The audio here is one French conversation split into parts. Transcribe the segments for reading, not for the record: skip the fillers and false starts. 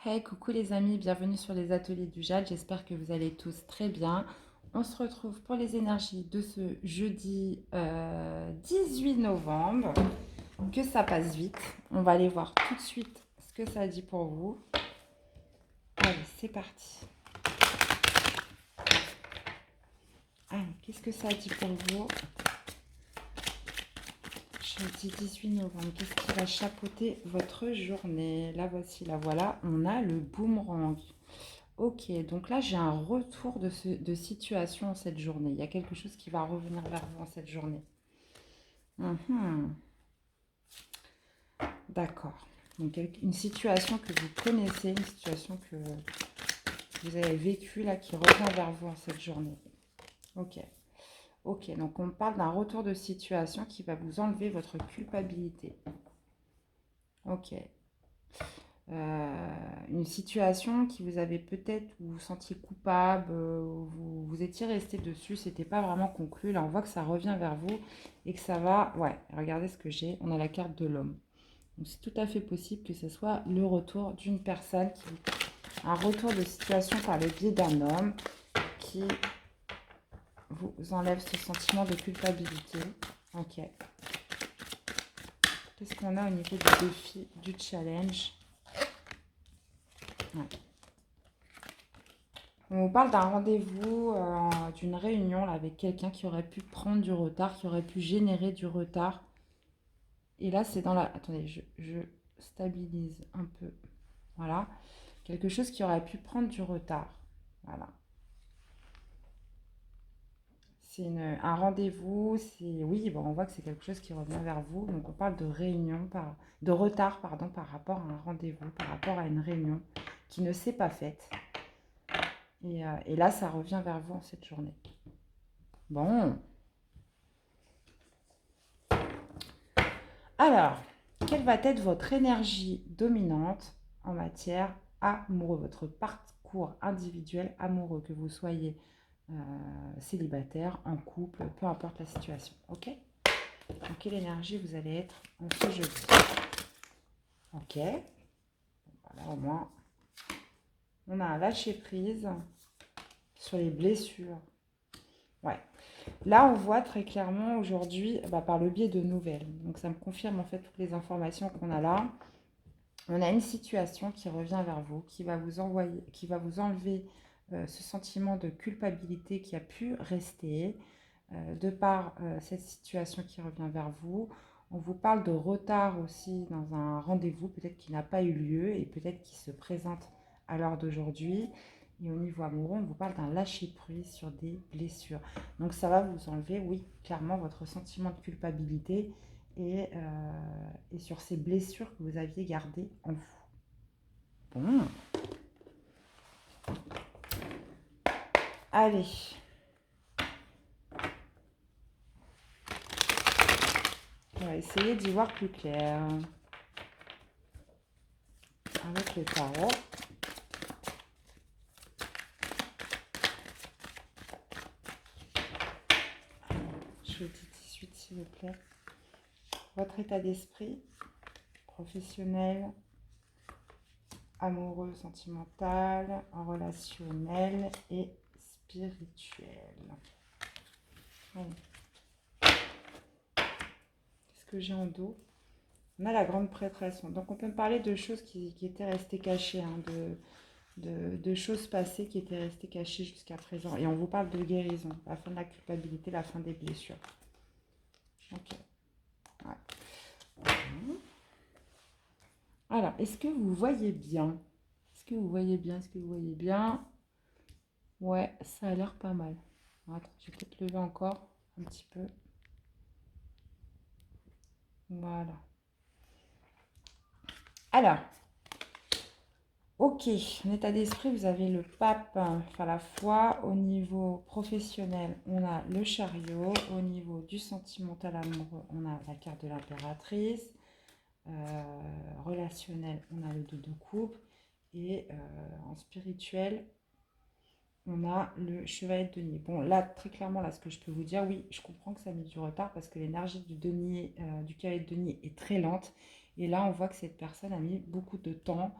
Hey, coucou les amis, bienvenue sur les ateliers du Jade. J'espère que vous allez tous très bien. On se retrouve pour les énergies de ce jeudi 18 novembre. Que ça passe vite. On va aller voir tout de suite ce que ça dit pour vous. Allez, c'est parti. Allez, qu'est-ce que ça dit pour vous? Jeudi 18 novembre, qu'est-ce qui va chapeauter votre journée? La voici, la voilà. On a le boomerang. Ok, donc là j'ai un retour de situation en cette journée. Il y a quelque chose qui va revenir vers vous en cette journée. Mhm, d'accord. Donc une situation que vous connaissez, une situation que vous avez vécue là qui revient vers vous en cette journée. Ok. Ok, donc on parle d'un retour de situation qui va vous enlever votre culpabilité. Ok. Une situation qui vous avait peut-être, vous vous sentiez coupable, vous étiez resté dessus, c'était pas vraiment conclu. Là, on voit que ça revient vers vous et que ça va. Ouais, regardez ce que j'ai. On a la carte de l'homme. Donc, c'est tout à fait possible que ce soit le retour d'une personne, un retour de situation par le biais d'un homme qui vous enlève ce sentiment de culpabilité. Ok. Qu'est-ce qu'on a au niveau du défi, du challenge? Ouais. On parle d'un rendez-vous, d'une réunion là, avec quelqu'un qui aurait pu prendre du retard, qui aurait pu générer du retard. Et là, c'est dans la... Attendez, je stabilise un peu. Voilà. Quelque chose qui aurait pu prendre du retard. Voilà. C'est un rendez-vous. Oui, bon, on voit que c'est quelque chose qui revient vers vous. Donc, on parle de réunion, de retard, pardon, par rapport à un rendez-vous, par rapport à une réunion qui ne s'est pas faite. Et là, ça revient vers vous en cette journée. Bon. Alors, quelle va être votre énergie dominante en matière amoureuse, votre parcours individuel amoureux, que vous soyez célibataire, en couple, peu importe la situation, ok? Donc, quelle énergie vous allez être en ce jeudi? Ok, voilà, au moins, on a un lâcher-prise sur les blessures. Ouais, là, on voit très clairement aujourd'hui, par le biais de nouvelles. Donc, ça me confirme en fait toutes les informations qu'on a là. On a une situation qui revient vers vous, qui va vous enlever ce sentiment de culpabilité qui a pu rester de par cette situation qui revient vers vous. On vous parle de retard aussi dans un rendez-vous, peut-être qui n'a pas eu lieu et peut-être qui se présente à l'heure d'aujourd'hui. Et au niveau amoureux, on vous parle d'un lâcher-prise sur des blessures. Donc ça va vous enlever, oui, clairement, votre sentiment de culpabilité et sur ces blessures que vous aviez gardées en vous. Bon. Allez. On va essayer d'y voir plus clair. Avec le tarot. Je vous dis tout de suite, s'il vous plaît. Votre état d'esprit, professionnel, amoureux, sentimental, relationnel et spirituel. Allez. Qu'est-ce que j'ai en dos? On a la grande prêtresse. Donc on peut me parler de choses qui étaient restées cachées, hein, de choses passées qui étaient restées cachées jusqu'à présent. Et on vous parle de guérison, la fin de la culpabilité, la fin des blessures. Ok. Ouais. Alors, est-ce que vous voyez bien? Est-ce que vous voyez bien? Est-ce que vous voyez bien? Ouais, ça a l'air pas mal. Attends, je vais peut-être lever encore un petit peu. Voilà. Alors, ok, en état d'esprit, vous avez le pape, enfin la foi. Au niveau professionnel, on a le chariot. Au niveau du sentimental amoureux, on a la carte de l'impératrice. Relationnel, on a le dos de coupe. Et en spirituel, on a le chevalier de denier. Bon, là, très clairement, là, ce que je peux vous dire, oui, je comprends que ça met du retard parce que l'énergie du denier, du cavalier de denier est très lente. Et là, on voit que cette personne a mis beaucoup de temps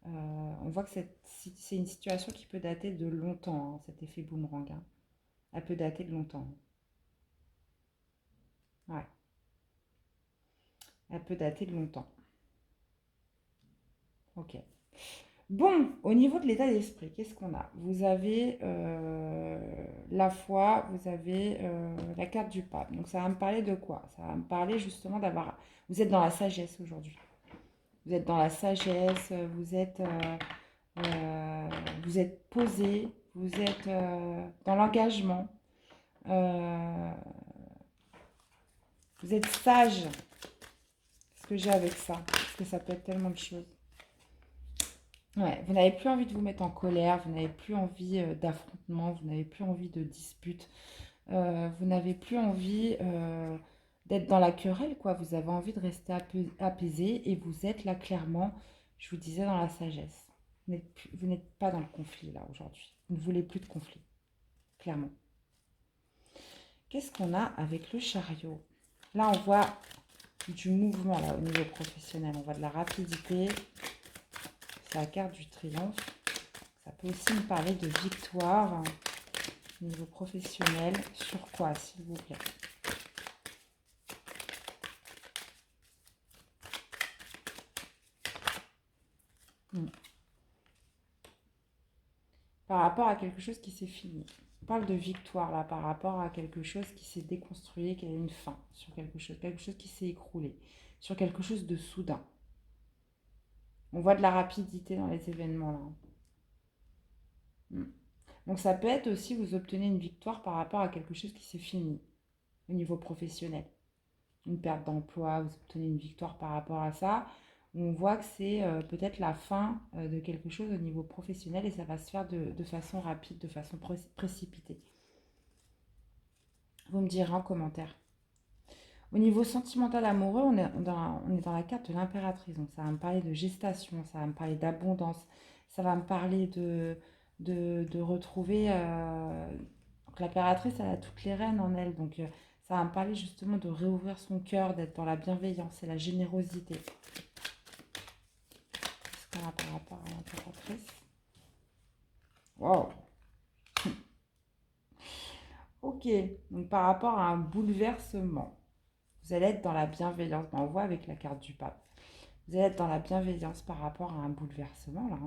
On voit que c'est une situation qui peut dater de longtemps, hein, cet effet boomerang. Hein. Elle peut dater de longtemps. Ouais, elle peut dater de longtemps. Ok. Bon, au niveau de l'état d'esprit, qu'est-ce qu'on a? Vous avez la foi, vous avez la carte du pape. Donc ça va me parler de quoi? Ça va me parler justement d'avoir... Vous êtes dans la sagesse aujourd'hui. Vous êtes dans la sagesse, euh, vous êtes posé, vous êtes dans l'engagement, euh, vous êtes sage. Ce que j'ai avec ça, parce que ça peut être tellement de choses. Ouais, vous n'avez plus envie de vous mettre en colère, vous n'avez plus envie d'affrontement, vous n'avez plus envie de dispute, vous n'avez plus envie d'être dans la querelle, quoi. Vous avez envie de rester apaisé et vous êtes là clairement, je vous disais, dans la sagesse. Vous n'êtes pas dans le conflit là aujourd'hui. Vous ne voulez plus de conflit, clairement. Qu'est-ce qu'on a avec le chariot? Là, on voit du mouvement là au niveau professionnel, on voit de la rapidité. C'est la carte du triomphe. Ça peut aussi me parler de victoire au niveau professionnel. Sur quoi, s'il vous plaît? Par rapport à quelque chose qui s'est fini. On parle de victoire là, par rapport à quelque chose qui s'est déconstruit, qui a une fin, sur quelque chose qui s'est écroulé, sur quelque chose de soudain. On voit de la rapidité dans les événements là. Donc ça peut être aussi, vous obtenez une victoire par rapport à quelque chose qui s'est fini au niveau professionnel. Une perte d'emploi, vous obtenez une victoire par rapport à ça. On voit que c'est peut-être la fin de quelque chose au niveau professionnel et ça va se faire de façon rapide, de façon précipitée. Vous me direz en commentaire. Au niveau sentimental amoureux, on est dans la carte de l'impératrice. Donc ça va me parler de gestation, ça va me parler d'abondance, ça va me parler de retrouver... l'impératrice, elle a toutes les reines en elle. Donc ça va me parler justement de réouvrir son cœur, d'être dans la bienveillance et la générosité. Qu'est-ce qu'on a par rapport à l'impératrice? Wow. Ok, donc par rapport à un bouleversement, vous allez être dans la bienveillance. On voit avec la carte du pape. Vous allez être dans la bienveillance par rapport à un bouleversement là.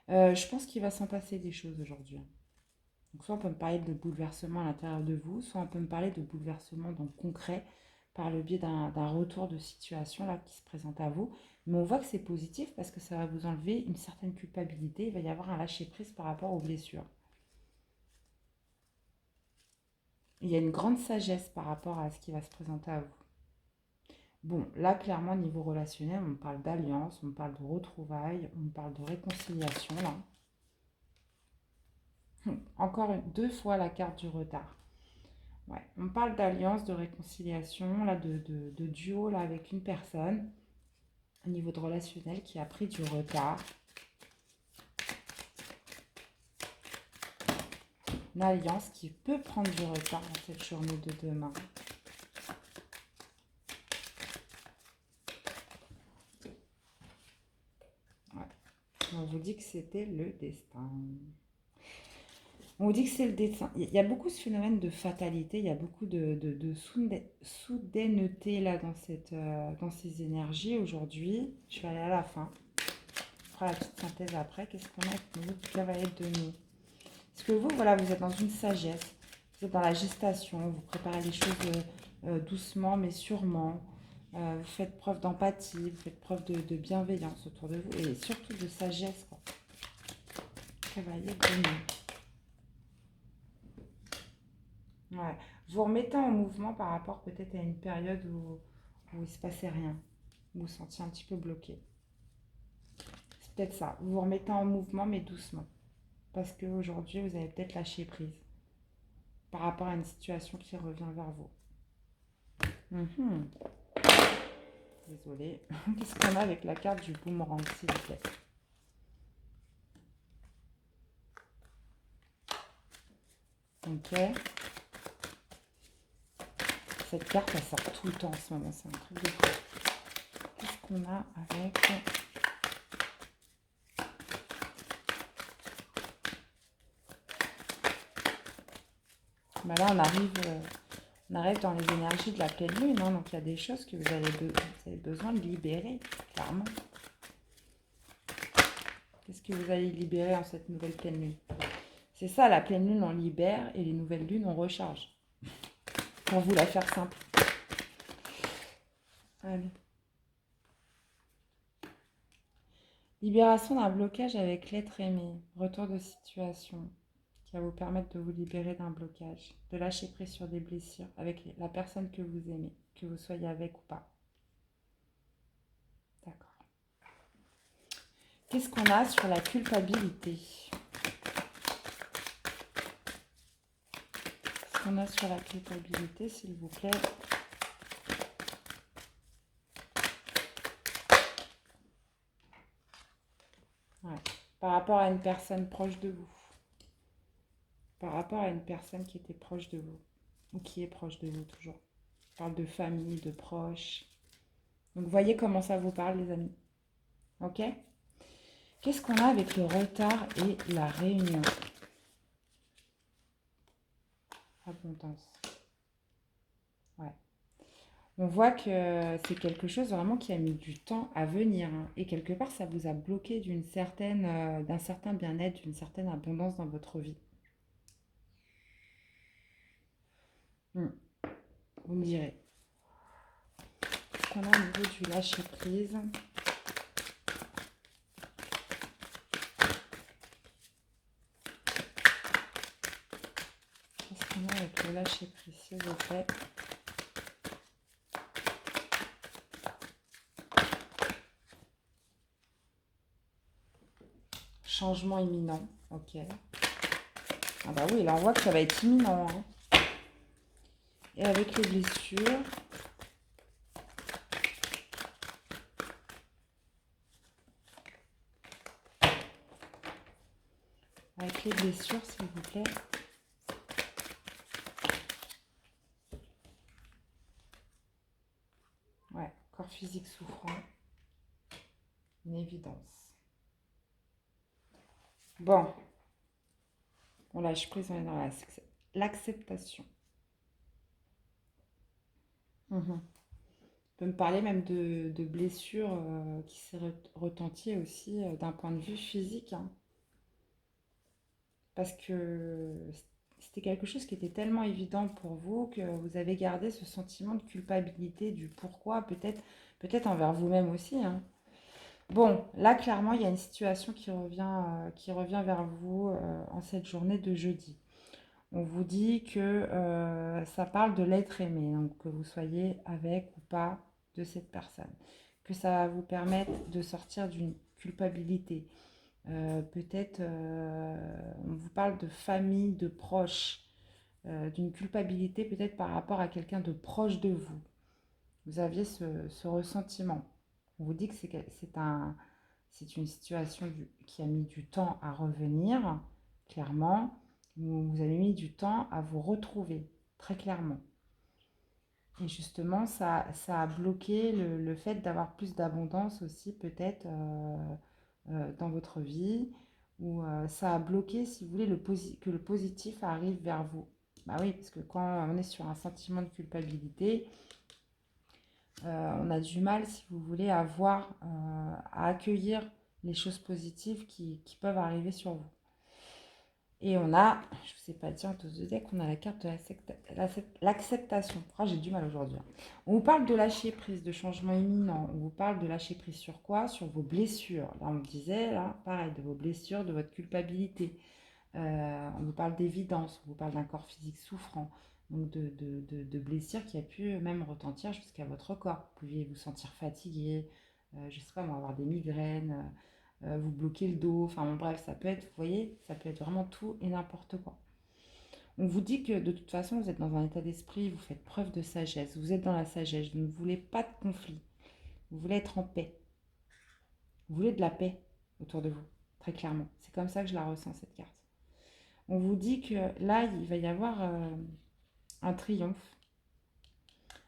Je pense qu'il va s'en passer des choses aujourd'hui. Donc soit on peut me parler de bouleversement à l'intérieur de vous, soit on peut me parler de bouleversement donc concret par le biais d'un retour de situation là qui se présente à vous. Mais on voit que c'est positif parce que ça va vous enlever une certaine culpabilité. Il va y avoir un lâcher-prise par rapport aux blessures. Il y a une grande sagesse par rapport à ce qui va se présenter à vous. Bon, là, clairement, niveau relationnel, on parle d'alliance, on parle de retrouvailles, on parle de réconciliation, là. Encore deux fois la carte du retard. Ouais, on parle d'alliance, de réconciliation, là, de duo, là, avec une personne, au niveau de relationnel, qui a pris du retard. Une alliance qui peut prendre du retard dans cette journée de demain. Ouais. On vous dit que c'était le destin. On vous dit que c'est le destin. Il y a beaucoup ce phénomène de fatalité, il y a beaucoup de soudaineté là dans ces énergies aujourd'hui. Je vais aller à la fin. On fera la petite synthèse après. Qu'est-ce qu'on a avec nous, cavalier de nuit? Parce que vous, voilà, vous êtes dans une sagesse, vous êtes dans la gestation, vous préparez les choses doucement mais sûrement. Vous faites preuve d'empathie, vous faites preuve de bienveillance autour de vous et surtout de sagesse, quoi. Cavalier de nuit. Ouais. Vous remettez en mouvement par rapport peut-être à une période où il ne se passait rien, où vous vous sentiez un petit peu bloqué. C'est peut-être ça. Vous vous remettez en mouvement mais doucement. Parce qu'aujourd'hui, vous avez peut-être lâché prise par rapport à une situation qui revient vers vous. Désolée. Qu'est-ce qu'on a avec la carte du boomerang, s'il vous plaît? Ok. Cette carte, elle sort tout le temps en ce moment. C'est un truc de fou. Qu'est-ce qu'on a avec... Bah là, on arrive dans les énergies de la pleine lune. Hein, donc, il y a des choses que vous avez besoin de libérer, clairement. Qu'est-ce que vous allez libérer en cette nouvelle pleine lune? C'est ça, la pleine lune, on libère et les nouvelles lunes, on recharge. Pour vous la faire simple. Allez. Libération d'un blocage avec l'être aimé. Retour de situation qui va vous permettre de vous libérer d'un blocage. De lâcher prise sur des blessures avec la personne que vous aimez, que vous soyez avec ou pas. D'accord. Qu'est-ce qu'on a sur la culpabilité? Qu'est-ce qu'on a sur la culpabilité, s'il vous plaît? Ouais. Par rapport à une personne proche de vous. Par rapport à une personne qui était proche de vous. Ou qui est proche de vous toujours. On parle de famille, de proches. Donc voyez comment ça vous parle, les amis. Ok? Qu'est-ce qu'on a avec le retard et la réunion? Abondance. Ouais. On voit que c'est quelque chose vraiment qui a mis du temps à venir. Hein. Et quelque part, ça vous a bloqué d'un certain bien-être, d'une certaine abondance dans votre vie. Vous me direz. Qu'est-ce qu'on a au niveau du lâcher-prise? Qu'est-ce qu'on a avec le lâcher-prise, s'il vous plaît? Changement imminent. Ok. Ah bah oui, là on voit que ça va être imminent. Hein. Et avec les blessures. Avec les blessures, s'il vous plaît. Ouais, corps physique souffrant. Une évidence. Bon. On lâche prise, on est dans l'acceptation. On peut me parler même de blessures qui s'est retenties aussi d'un point de vue physique. Hein. Parce que c'était quelque chose qui était tellement évident pour vous que vous avez gardé ce sentiment de culpabilité du pourquoi, peut-être envers vous-même aussi. Hein. Bon, là, clairement, il y a une situation qui revient vers vous en cette journée de jeudi. On vous dit que ça parle de l'être aimé, donc que vous soyez avec ou pas de cette personne. Que ça va vous permettre de sortir d'une culpabilité. Peut-être, on vous parle de famille, de proches, d'une culpabilité peut-être par rapport à quelqu'un de proche de vous. Vous aviez ce ressentiment. On vous dit que c'est une situation qui a mis du temps à revenir, clairement. Vous avez mis du temps à vous retrouver, très clairement. Et justement, ça a bloqué le fait d'avoir plus d'abondance aussi, peut-être, dans votre vie. Ou ça a bloqué, si vous voulez, que le positif arrive vers vous. Bah oui, parce que quand on est sur un sentiment de culpabilité, on a du mal, si vous voulez, à accueillir les choses positives qui peuvent arriver sur vous. Et on a, je ne vous ai pas dit en tous de deck, on a la carte de l'acceptation. Oh, j'ai du mal aujourd'hui. On vous parle de lâcher prise, de changement imminent. On vous parle de lâcher prise sur quoi? Sur vos blessures. Là, on me disait, là, pareil, de vos blessures, de votre culpabilité. On vous parle d'évidence, on vous parle d'un corps physique souffrant. Donc de blessures qui a pu même retentir jusqu'à votre corps. Vous pouviez vous sentir fatigué, je ne sais pas, avoir des migraines, vous bloquer le dos, enfin bon, bref, ça peut être, vous voyez, ça peut être vraiment tout et n'importe quoi. On vous dit que de toute façon, vous êtes dans un état d'esprit, vous faites preuve de sagesse, vous êtes dans la sagesse, vous ne voulez pas de conflit, vous voulez être en paix, vous voulez de la paix autour de vous, très clairement. C'est comme ça que je la ressens, cette carte. On vous dit que là, il va y avoir un triomphe.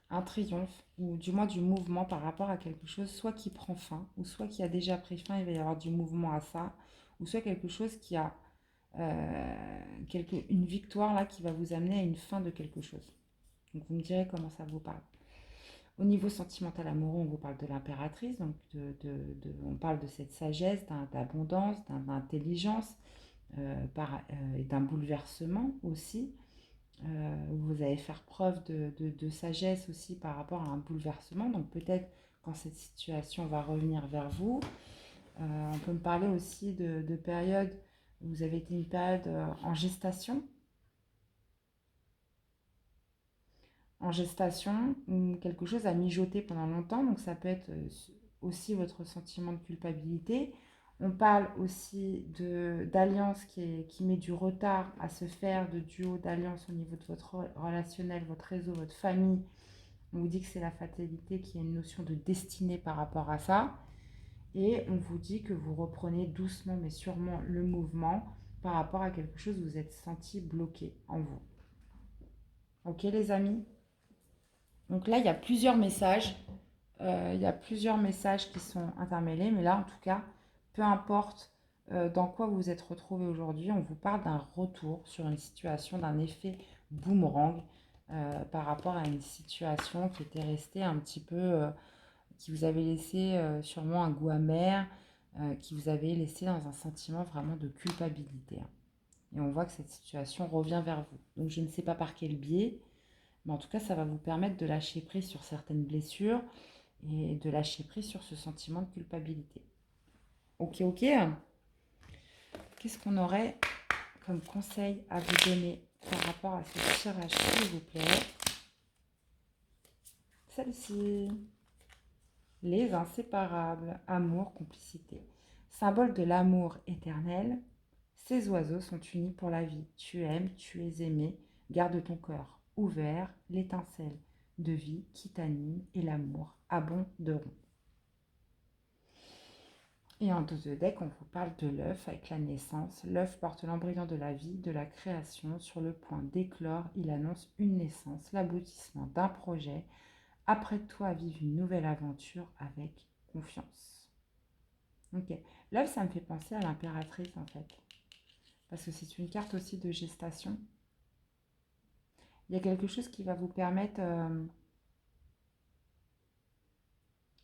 un triomphe, ou du moins du mouvement par rapport à quelque chose, soit qui prend fin, ou soit qui a déjà pris fin, il va y avoir du mouvement à ça, ou soit quelque chose qui a une victoire là qui va vous amener à une fin de quelque chose. Donc vous me direz comment ça vous parle. Au niveau sentimental amoureux, on vous parle de l'impératrice, donc on parle de cette sagesse, d'abondance, d'intelligence et d'un bouleversement aussi. Vous allez faire preuve de sagesse aussi par rapport à un bouleversement. Donc peut-être quand cette situation va revenir vers vous, on peut me parler aussi de périodes où vous avez été une période en gestation, où quelque chose a mijoté pendant longtemps. Donc ça peut être aussi votre sentiment de culpabilité. On parle aussi d'alliance qui met du retard à se faire, de duo d'alliance au niveau de votre relationnel, votre réseau, votre famille. On vous dit que c'est la fatalité, qu'il y a une notion de destinée par rapport à ça. Et on vous dit que vous reprenez doucement mais sûrement le mouvement par rapport à quelque chose où vous êtes senti bloqué en vous. Ok les amis? Donc là, il y a plusieurs messages. Il y a plusieurs messages qui sont intermêlés, mais là, en tout cas, peu importe dans quoi vous vous êtes retrouvé aujourd'hui, on vous parle d'un retour sur une situation, d'un effet boomerang par rapport à une situation qui était restée un petit peu, qui vous avait laissé sûrement un goût amer, qui vous avait laissé dans un sentiment vraiment de culpabilité. Et on voit que cette situation revient vers vous. Donc je ne sais pas par quel biais, mais en tout cas, ça va vous permettre de lâcher prise sur certaines blessures et de lâcher prise sur ce sentiment de culpabilité. Ok, ok. Qu'est-ce qu'on aurait comme conseil à vous donner par rapport à ce tirage, s'il vous plaît? Celle-ci. Les inséparables, amour, complicité. Symbole de l'amour éternel, ces oiseaux sont unis pour la vie. Tu aimes, tu es aimé, garde ton cœur ouvert, l'étincelle de vie qui t'anime et l'amour abonderont. Et en dos de deck, on vous parle de l'œuf avec la naissance. L'œuf porte l'embryon de la vie, de la création. Sur le point d'éclore, il annonce une naissance, l'aboutissement d'un projet. Apprête-toi à vivre une nouvelle aventure avec confiance. Ok. L'œuf, ça me fait penser à l'impératrice en fait. Parce que c'est une carte aussi de gestation. Il y a quelque chose qui va vous permettre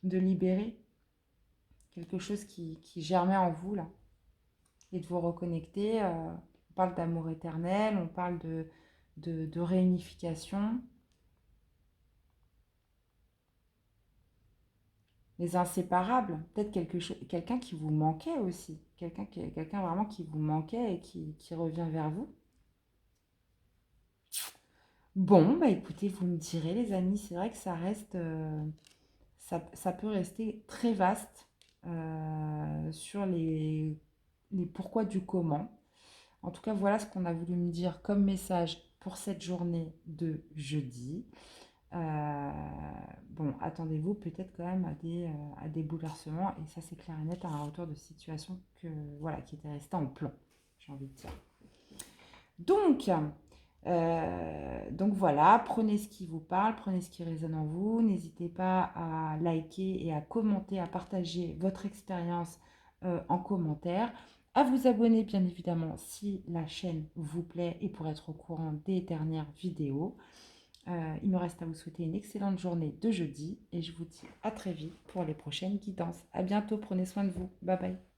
de libérer quelque chose qui germait en vous là. Et de vous reconnecter. On parle d'amour éternel, on parle de réunification. Les inséparables, peut-être quelqu'un qui vous manquait aussi. Quelqu'un vraiment qui vous manquait et qui revient vers vous. Bon, bah écoutez, vous me direz les amis, c'est vrai que ça reste, ça peut rester très vaste sur les pourquoi du comment. En tout cas, voilà ce qu'on a voulu me dire comme message pour cette journée de jeudi. Euh, bon, attendez-vous peut-être quand même à des bouleversements, et ça c'est clair et net, à un retour de situation voilà, qui était resté en plan, j'ai envie de dire. Donc voilà, prenez ce qui vous parle, prenez ce qui résonne en vous. N'hésitez pas à liker et à commenter, à partager votre expérience en commentaire. À vous abonner bien évidemment si la chaîne vous plaît et pour être au courant des dernières vidéos. Il me reste à vous souhaiter une excellente journée de jeudi et je vous dis à très vite pour les prochaines guidances. À bientôt, prenez soin de vous. Bye bye.